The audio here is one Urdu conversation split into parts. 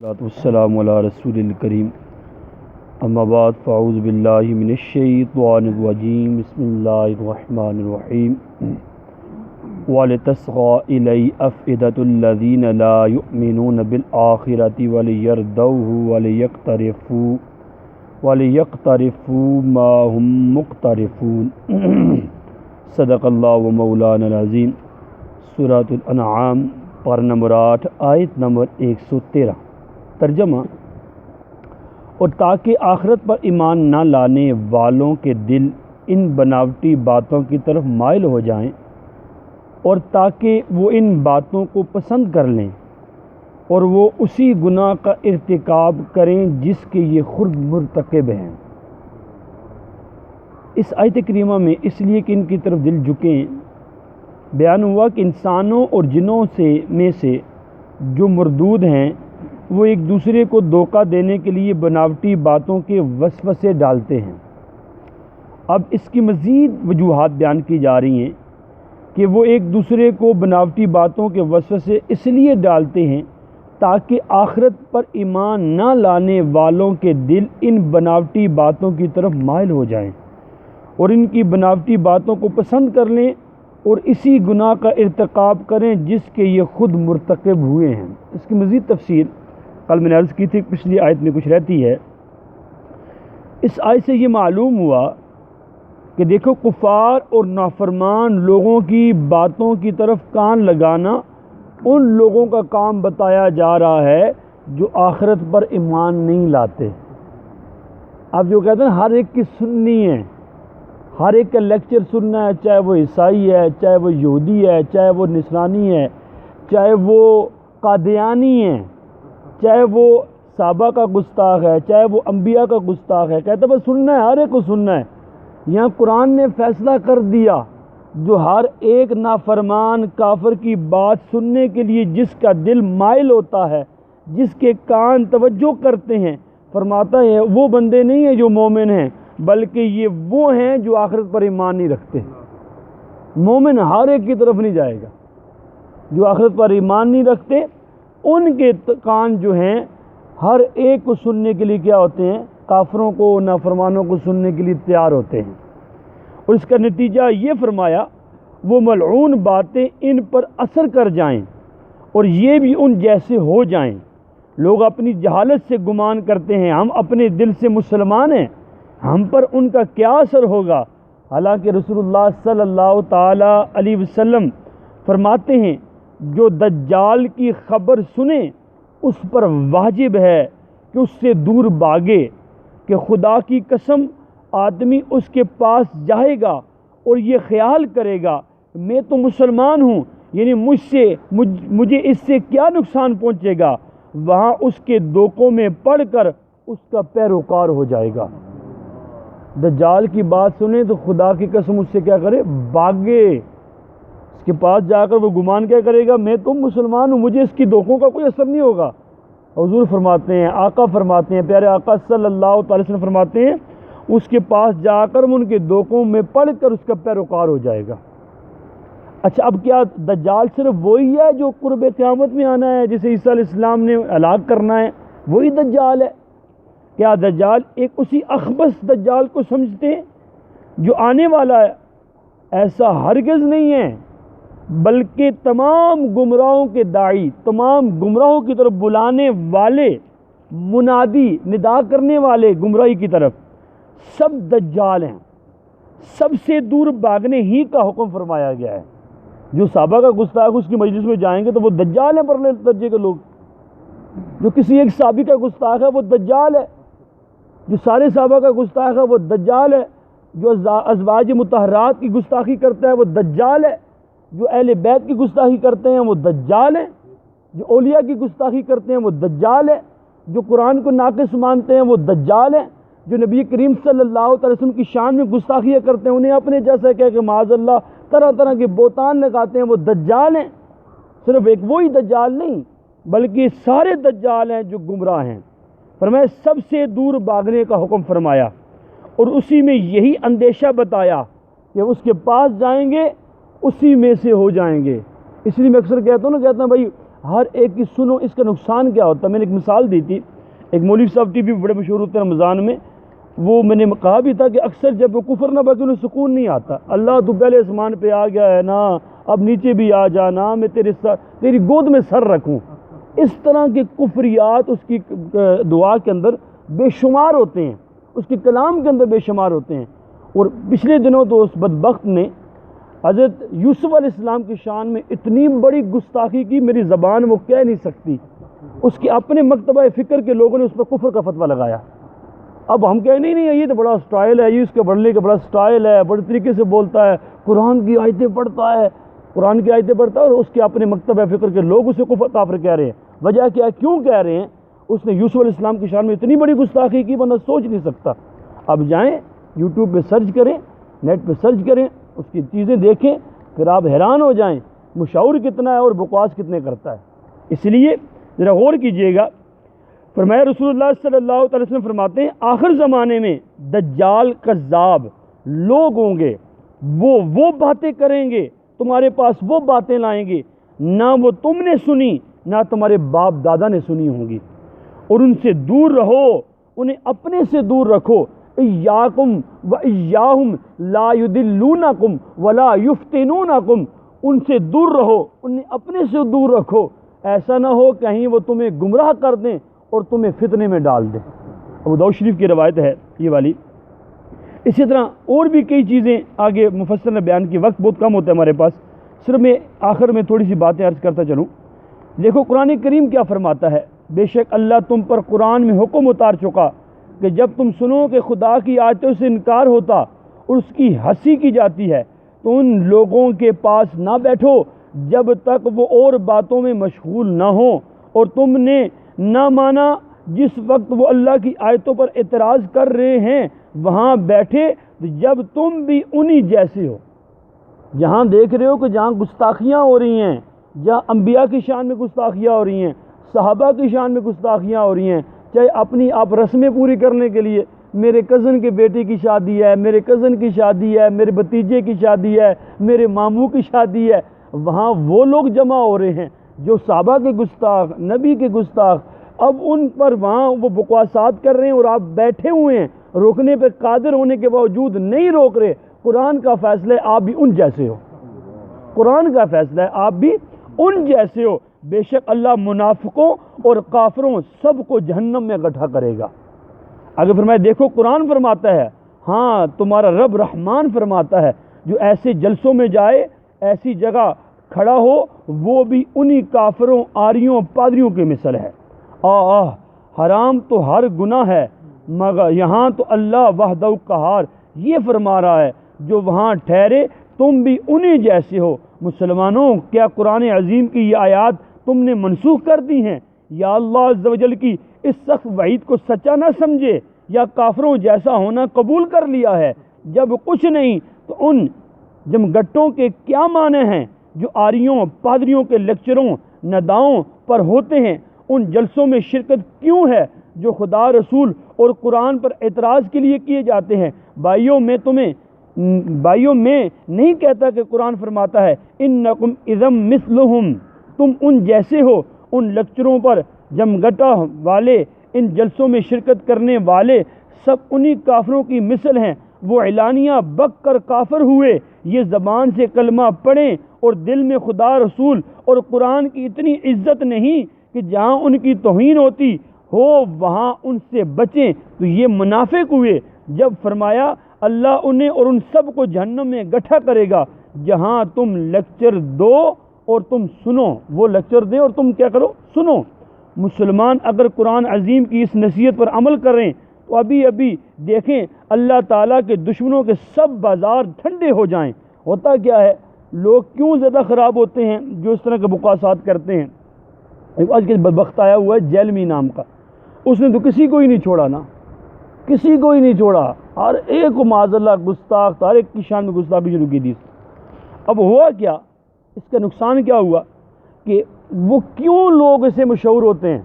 والسلام علی رسول الکریم اما بعد فاعوذ باللہ من الشیطان الرجیم بسم اللہ الرحمن الرحیم وَلِتَصْغَىٰ إِلَيْهِ أَفْئِدَةُ الَّذِينَ لَا يُؤْمِنُونَ بِالْآخِرَةِ وَلِيَقْتَرِفُوا مَا هُمْ مُقْتَرِفُونَ صدق اللہ و مولانا العظیم۔ سورۃ الانعام پارہ نمبر 8 آیت نمبر 113۔ ترجمہ: اور تاکہ آخرت پر ایمان نہ لانے والوں کے دل ان بناوٹی باتوں کی طرف مائل ہو جائیں، اور تاکہ وہ ان باتوں کو پسند کر لیں اور وہ اسی گناہ کا ارتکاب کریں جس کے یہ خود مرتکب ہیں۔ اس آیت کریمہ میں اس لیے کہ ان کی طرف دل جھکیں بیان ہوا کہ انسانوں اور جنوں میں سے جو مردود ہیں وہ ایک دوسرے کو دھوکہ دینے کے لیے بناوٹی باتوں کے وسوسے ڈالتے ہیں۔ اب اس کی مزید وجوہات بیان کی جا رہی ہیں کہ وہ ایک دوسرے کو بناوٹی باتوں کے وسوسے اس لیے ڈالتے ہیں تاکہ آخرت پر ایمان نہ لانے والوں کے دل ان بناوٹی باتوں کی طرف مائل ہو جائیں اور ان کی بناوٹی باتوں کو پسند کر لیں اور اسی گناہ کا ارتکاب کریں جس کے یہ خود مرتکب ہوئے ہیں۔ اس کی مزید تفصیل کل میں نے عرض کی تھی، پچھلی آیت میں کچھ رہتی ہے۔ اس آیت سے یہ معلوم ہوا کہ دیکھو، کفار اور نافرمان لوگوں کی باتوں کی طرف کان لگانا ان لوگوں کا کام بتایا جا رہا ہے جو آخرت پر ایمان نہیں لاتے۔ اب جو کہتے ہیں ہر ایک کی سننی ہے، ہر ایک کا لیکچر سننا ہے، چاہے وہ عیسائی ہے، چاہے وہ یہودی ہے، چاہے وہ نصرانی ہے، چاہے وہ قادیانی ہے، چاہے وہ صحابہ کا گستاخ ہے، چاہے وہ انبیاء کا گستاخ ہے، کہتا ہے بس سننا ہے، ہر ایک کو سننا ہے۔ یہاں قرآن نے فیصلہ کر دیا، جو ہر ایک نافرمان کافر کی بات سننے کے لیے جس کا دل مائل ہوتا ہے، جس کے کان توجہ کرتے ہیں، فرماتا ہے وہ بندے نہیں ہیں جو مومن ہیں، بلکہ یہ وہ ہیں جو آخرت پر ایمان نہیں رکھتے۔ مومن ہر ایک کی طرف نہیں جائے گا، جو آخرت پر ایمان نہیں رکھتے ان کے کان جو ہیں ہر ایک کو سننے کے لیے کیا ہوتے ہیں؟ کافروں کو، نافرمانوں کو سننے کے لیے تیار ہوتے ہیں۔ اور اس کا نتیجہ یہ فرمایا وہ ملعون باتیں ان پر اثر کر جائیں اور یہ بھی ان جیسے ہو جائیں۔ لوگ اپنی جہالت سے گمان کرتے ہیں ہم اپنے دل سے مسلمان ہیں، ہم پر ان کا کیا اثر ہوگا، حالانکہ رسول اللہ صلی اللہ تعالی علیہ وسلم فرماتے ہیں جو دجال کی خبر سنے اس پر واجب ہے کہ اس سے دور بھاگے، کہ خدا کی قسم آدمی اس کے پاس جائے گا اور یہ خیال کرے گا میں تو مسلمان ہوں، یعنی مجھے اس سے کیا نقصان پہنچے گا، وہاں اس کے دھوکوں میں پڑ کر اس کا پیروکار ہو جائے گا۔ دجال کی بات سنیں تو خدا کی قسم اس سے کیا کرے؟ بھاگے۔ اس کے پاس جا کر وہ گمان کیا کرے گا؟ میں تو مسلمان ہوں، مجھے اس کی دھوکوں کا کوئی اثر نہیں ہوگا۔ حضور فرماتے ہیں، آقا فرماتے ہیں، پیارے آقا صلی اللہ تعالی وسلم فرماتے ہیں اس کے پاس جا کر ان کے دھوکوں میں پڑ کر اس کا پیروکار ہو جائے گا۔ اچھا، اب کیا دجال صرف وہی ہے جو قرب قیامت میں آنا ہے، جسے عیسیٰ علیہ السلام نے ہلاک کرنا ہے، وہی دجال ہے؟ کیا دجال ایک اسی اخبث دجال کو سمجھتے ہیں جو آنے والا ہے؟ ایسا ہرگز نہیں ہے، بلکہ تمام گمراہوں کے داعی، تمام گمراہوں کی طرف بلانے والے، منادی، ندا کرنے والے گمراہی کی طرف، سب دجال ہیں۔ سب سے دور بھاگنے ہی کا حکم فرمایا گیا ہے۔ جو صحابہ کا گستاخ اس کی مجلس میں جائیں گے تو وہ دجال ہیں، پرلے درجے کے لوگ۔ جو کسی ایک صحابی کا گستاخ ہے وہ دجال ہے، جو سارے صحابہ کا گستاخ ہے وہ دجال ہے، جو ازواج مطہرات کی گستاخی کرتا ہے وہ دجال ہے، جو اہل بیت کی گستاخی کرتے ہیں وہ دجال ہیں، جو اولیاء کی گستاخی کرتے ہیں وہ دجال ہے، جو قرآن کو ناقص مانتے ہیں وہ دجال ہیں، جو نبی کریم صلی اللہ علیہ وسلم کی شان میں گستاخیاں کرتے ہیں، انہیں اپنے جیسا کہہ کہ معاذ اللہ طرح طرح کے بہتان لگاتے ہیں، وہ دجال ہیں۔ صرف ایک وہی دجال نہیں بلکہ سارے دجال ہیں جو گمراہ ہیں۔ فرمایا سب سے دور بھاگنے کا حکم فرمایا، اور اسی میں یہی اندیشہ بتایا کہ اس کے پاس جائیں گے اسی میں سے ہو جائیں گے۔ اس لیے میں اکثر کہتا ہوں نا، کہتا ہوں بھائی ہر ایک کی سنو، اس کا نقصان کیا ہوتا ہے۔ میں نے ایک مثال دی تھی، ایک مولوی صاحب ٹی وی بڑے مشہور ہوتے ہیں رمضان میں، وہ میں نے کہا بھی تھا کہ اکثر جب وہ کفر نہ بکے انہیں سکون نہیں آتا، اللہ تو پہلے آسمان پہ آ گیا ہے نا، اب نیچے بھی آ جانا، میں تیری گود میں سر رکھوں۔ اس طرح کے کفریات اس کی دعا کے اندر بے شمار ہوتے ہیں، اس کے کلام کے اندر بے شمار ہوتے ہیں۔ اور پچھلے دنوں تو اس بدبخت نے حضرت یوسف علیہ السلام کی شان میں اتنی بڑی گستاخی کی، میری زبان وہ کہہ نہیں سکتی۔ اس کے اپنے مکتبہ فکر کے لوگوں نے اس پر کفر کا فتویٰ لگایا۔ اب ہم کہیں نہیں یہ تو بڑا سٹائل ہے، یہ اس کے بڑھنے کا بڑا سٹائل ہے، بڑے طریقے سے بولتا ہے، قرآن کی آیتیں پڑھتا ہے، قرآن کی آیتیں پڑھتا ہے، اور اس کے اپنے مکتبہ فکر کے لوگ اسے کافر کہہ رہے ہیں۔ وجہ کیا ہے، کیوں کہہ رہے ہیں؟ اس نے یوسف علیہ السلام کی شان میں اتنی بڑی گستاخی کی، بندہ سوچ نہیں سکتا۔ اب جائیں یوٹیوب پہ سرچ کریں، نیٹ پہ سرچ کریں، اس کی چیزیں دیکھیں، پھر آپ حیران ہو جائیں مشاور کتنا ہے اور بکواس کتنے کرتا ہے۔ اس لیے ذرا غور کیجئے گا۔ فرمایا رسول اللہ صلی اللہ علیہ وسلم فرماتے ہیں آخر زمانے میں دجال کذاب لوگ ہوں گے، وہ باتیں کریں گے، تمہارے پاس وہ باتیں لائیں گے نہ وہ تم نے سنی نہ تمہارے باپ دادا نے سنی ہوں گی، اور ان سے دور رہو، انہیں اپنے سے دور رکھو۔ ایاکم و ایاہم لا یدلونکم ولا یفتنونکم، ان سے دور رہو، انہیں اپنے سے دور رکھو، ایسا نہ ہو کہیں وہ تمہیں گمراہ کر دیں اور تمہیں فتنے میں ڈال دیں۔ ابو داؤد شریف کی روایت ہے یہ والی۔ اسی طرح اور بھی کئی چیزیں آگے مفسر نے بیان کی، وقت بہت کم ہوتا ہے ہمارے پاس، صرف میں آخر میں تھوڑی سی باتیں عرض کرتا چلوں۔ دیکھو قرآن کریم کیا فرماتا ہے، بے شک اللہ تم پر قرآن میں حکم اتار چکا کہ جب تم سنو کہ خدا کی آیتوں سے انکار ہوتا اور اس کی ہنسی کی جاتی ہے تو ان لوگوں کے پاس نہ بیٹھو جب تک وہ اور باتوں میں مشغول نہ ہوں، اور تم نے نہ مانا جس وقت وہ اللہ کی آیتوں پر اعتراض کر رہے ہیں وہاں بیٹھے جب تم بھی انہی جیسے ہو۔ جہاں دیکھ رہے ہو کہ جہاں گستاخیاں ہو رہی ہیں، جہاں انبیاء کی شان میں گستاخیاں ہو رہی ہیں، صحابہ کی شان میں گستاخیاں ہو رہی ہیں، چاہے اپنی آپ رسمیں پوری کرنے کے لیے، میرے کزن کے بیٹے کی شادی ہے، میرے کزن کی شادی ہے، میرے بھتیجے کی شادی ہے، میرے ماموں کی شادی ہے، وہاں وہ لوگ جمع ہو رہے ہیں جو صحابہ کے گستاخ، نبی کے گستاخ، اب ان پر وہاں وہ بکواسات کر رہے ہیں اور آپ بیٹھے ہوئے ہیں، روکنے پہ قادر ہونے کے باوجود نہیں روک رہے۔ قرآن کا فیصلہ ہے آپ بھی ان جیسے ہو، قرآن کا فیصلہ ہے آپ بھی ان جیسے ہو۔ بے شک اللہ منافقوں اور کافروں سب کو جہنم میں اکٹھا کرے گا۔ اگر فرمایا دیکھو قرآن فرماتا ہے، ہاں تمہارا رب رحمان فرماتا ہے جو ایسے جلسوں میں جائے، ایسی جگہ کھڑا ہو، وہ بھی انہی کافروں، آریوں، پادریوں کے مثل ہے۔ حرام تو ہر گناہ ہے مگر یہاں تو اللہ وحدہ قہار یہ فرما رہا ہے جو وہاں ٹھہرے تم بھی انہی جیسے ہو۔ مسلمانوں کیا قرآن عظیم کی یہ آیات تم نے منسوخ کر دی ہیں؟ یا اللہ عز و جل کی اس سخت وعید کو سچا نہ سمجھے، یا کافروں جیسا ہونا قبول کر لیا ہے؟ جب کچھ نہیں تو ان جمگٹوں کے کیا معنی ہیں جو آریوں، پادریوں کے لیکچروں، نداؤں پر ہوتے ہیں؟ ان جلسوں میں شرکت کیوں ہے جو خدا، رسول اور قرآن پر اعتراض کے لیے کیے جاتے ہیں؟ بھائیوں میں نہیں کہتا کہ قرآن فرماتا ہے انکم اذا مثلہم، تم ان جیسے ہو۔ ان لیکچروں پر جمگٹا والے، ان جلسوں میں شرکت کرنے والے سب انہی کافروں کی مثل ہیں۔ وہ اعلانیہ بک کر کافر ہوئے، یہ زبان سے کلمہ پڑھیں اور دل میں خدا، رسول اور قرآن کی اتنی عزت نہیں کہ جہاں ان کی توہین ہوتی ہو وہاں ان سے بچیں، تو یہ منافق ہوئے۔ جب فرمایا اللہ انہیں اور ان سب کو جہنم میں گٹھا کرے گا، جہاں تم لیکچر دو اور تم سنو، وہ لیکچر دیں اور تم کیا کرو؟ سنو۔ مسلمان اگر قرآن عظیم کی اس نصیحت پر عمل کریں تو ابھی دیکھیں اللہ تعالیٰ کے دشمنوں کے سب بازار ٹھنڈے ہو جائیں۔ ہوتا کیا ہے، لوگ کیوں زیادہ خراب ہوتے ہیں جو اس طرح کے بکواسات کرتے ہیں؟ آج کے بدبخت آیا ہوا ہے جیلمی نام کا، اس نے تو کسی کو ہی نہیں چھوڑا نا، کسی کو ہی نہیں چھوڑا، ہر ایک کو معاذ اللہ گستاخ، ہر ایک کی شان میں گستاخی شروع کی تھی۔ اب ہوا کیا، اس کا نقصان کیا ہوا کہ وہ کیوں لوگ اسے مشہور ہوتے ہیں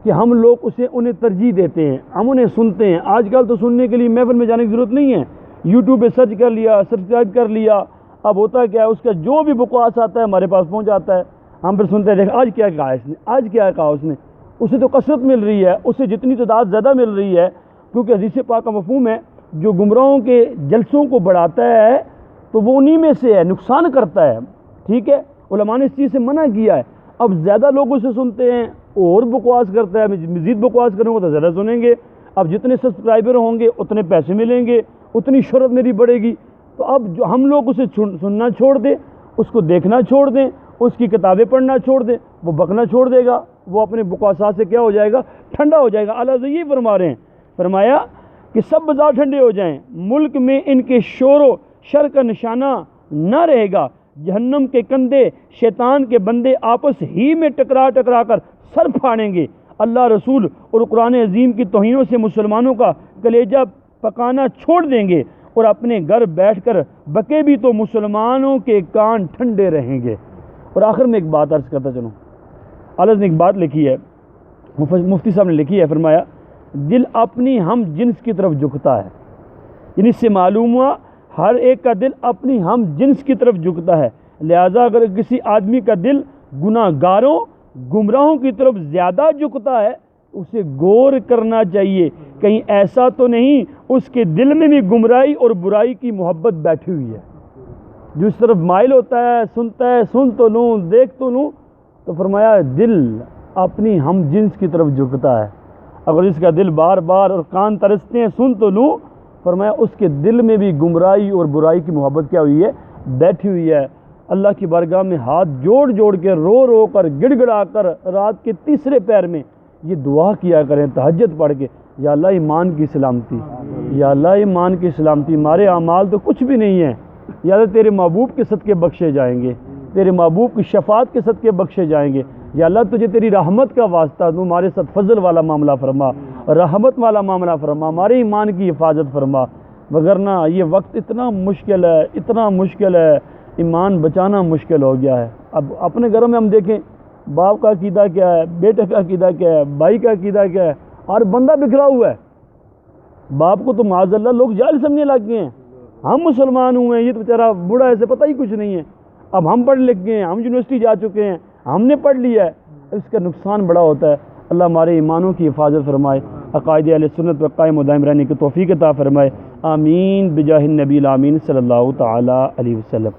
کہ ہم لوگ انہیں ترجیح دیتے ہیں، ہم انہیں سنتے ہیں۔ آج کل تو سننے کے لیے محفل میں جانے کی ضرورت نہیں ہے، یوٹیوب پہ سرچ کر لیا، سبسکرائب کر لیا، اب ہوتا کیا ہے اس کا جو بھی بکواس آتا ہے ہمارے پاس پہنچ جاتا ہے۔ ہم پھر سنتے ہیں دیکھ آج کیا کہا اس نے، آج کیا کہا اس نے، اسے تو کثرت مل رہی ہے، اسے جتنی تعداد زیادہ مل رہی ہے، کیونکہ حدیث پاک کا مفہوم ہے جو گمراہوں کے جلسوں کو بڑھاتا ہے تو وہ انہی میں سے ہے، نقصان کرتا ہے، ٹھیک ہے، علماء نے اس چیز سے منع کیا ہے۔ اب زیادہ لوگ اسے سنتے ہیں اور بکواس کرتا ہے، مزید بکواس کریں گے تو زیادہ سنیں گے، اب جتنے سبسکرائبر ہوں گے اتنے پیسے ملیں گے، اتنی شہرت میری بڑھے گی، تو اب جو ہم لوگ اسے سننا چھوڑ دیں، اس کو دیکھنا چھوڑ دیں، اس کی کتابیں پڑھنا چھوڑ دیں، وہ بکنا چھوڑ دے گا، وہ اپنے بکواسات سے کیا ہو جائے گا، ٹھنڈا ہو جائے گا۔ اللہ تعالیٰ یہ فرما رہے ہیں، فرمایا کہ سب بازار ٹھنڈے ہو جائیں، ملک میں ان کے شور و شر کا نشانہ نہ رہے گا، جہنم کے کندھے شیطان کے بندے آپس ہی میں ٹکرا ٹکرا کر سر پھاڑیں گے، اللہ رسول اور قرآن عظیم کی توہینوں سے مسلمانوں کا کلیجہ پکانا چھوڑ دیں گے، اور اپنے گھر بیٹھ کر بکے بھی تو مسلمانوں کے کان ٹھنڈے رہیں گے۔ اور آخر میں ایک بات عرض کرتا چلوں، اللہ نے ایک بات لکھی ہے، مفتی صاحب نے لکھی ہے، فرمایا دل اپنی ہم جنس کی طرف جھکتا ہے، یعنی اس سے معلوم ہوا ہر ایک کا دل اپنی ہم جنس کی طرف جھکتا ہے، لہذا اگر کسی آدمی کا دل گناہ گاروں گمراہوں کی طرف زیادہ جھکتا ہے اسے غور کرنا چاہیے کہیں ایسا تو نہیں اس کے دل میں بھی گمراہی اور برائی کی محبت بیٹھی ہوئی ہے، جو اس طرف مائل ہوتا ہے، سنتا ہے، سن تو لوں دیکھ تو لوں، تو فرمایا دل اپنی ہم جنس کی طرف جھکتا ہے، اگر اس کا دل بار بار اور کان ترستے ہیں سن تو لوں، فرمایا اس کے دل میں بھی گمراہی اور برائی کی محبت کیا ہوئی ہے، بیٹھی ہوئی ہے۔ اللہ کی بارگاہ میں ہاتھ جوڑ جوڑ کے رو رو کر گڑ گڑا کر رات کے تیسرے پہر میں یہ دعا کیا کریں، تہجد پڑھ کے، یا اللہ ایمان کی سلامتی، یا اللہ ایمان کی سلامتی، ہمارے اعمال تو کچھ بھی نہیں ہیں، یا اللہ تیرے محبوب کے صدقے بخشے جائیں گے، تیرے محبوب کی شفاعت کے صدقے بخشے جائیں گے، یا اللہ تجھے تیری رحمت کا واسطہ، تو ہمارے ساتھ فضل والا معاملہ فرما، رحمت والا معاملہ فرما، ہمارے ایمان کی حفاظت فرما، وگرنہ یہ وقت اتنا مشکل ہے، اتنا مشکل ہے، ایمان بچانا مشکل ہو گیا ہے۔ اب اپنے گھروں میں ہم دیکھیں باپ کا عقیدہ کیا ہے، بیٹے کا عقیدہ کیا ہے، بھائی کا عقیدہ کیا ہے، اور بندہ بکھرا ہوا ہے، باپ کو تو معاذ اللہ لوگ جاہل سمجھنے لگ گئے ہیں، ہم مسلمان ہوئے ہیں، یہ تو بیچارہ بوڑھا ایسے پتہ ہی کچھ نہیں ہے، اب ہم پڑھ لکھ گئے ہیں، ہم یونیورسٹی جا چکے ہیں، ہم نے پڑھ لیا ہے، اس کا نقصان بڑا ہوتا ہے۔ اللہ ہمارے ایمانوں کی حفاظت فرمائے، عقائد اہل سنت پر قائم و دائم رہنے کی توفیق عطا فرمائے، آمین بجاہ النبی الامین صلی اللہ تعالی علیہ وسلم۔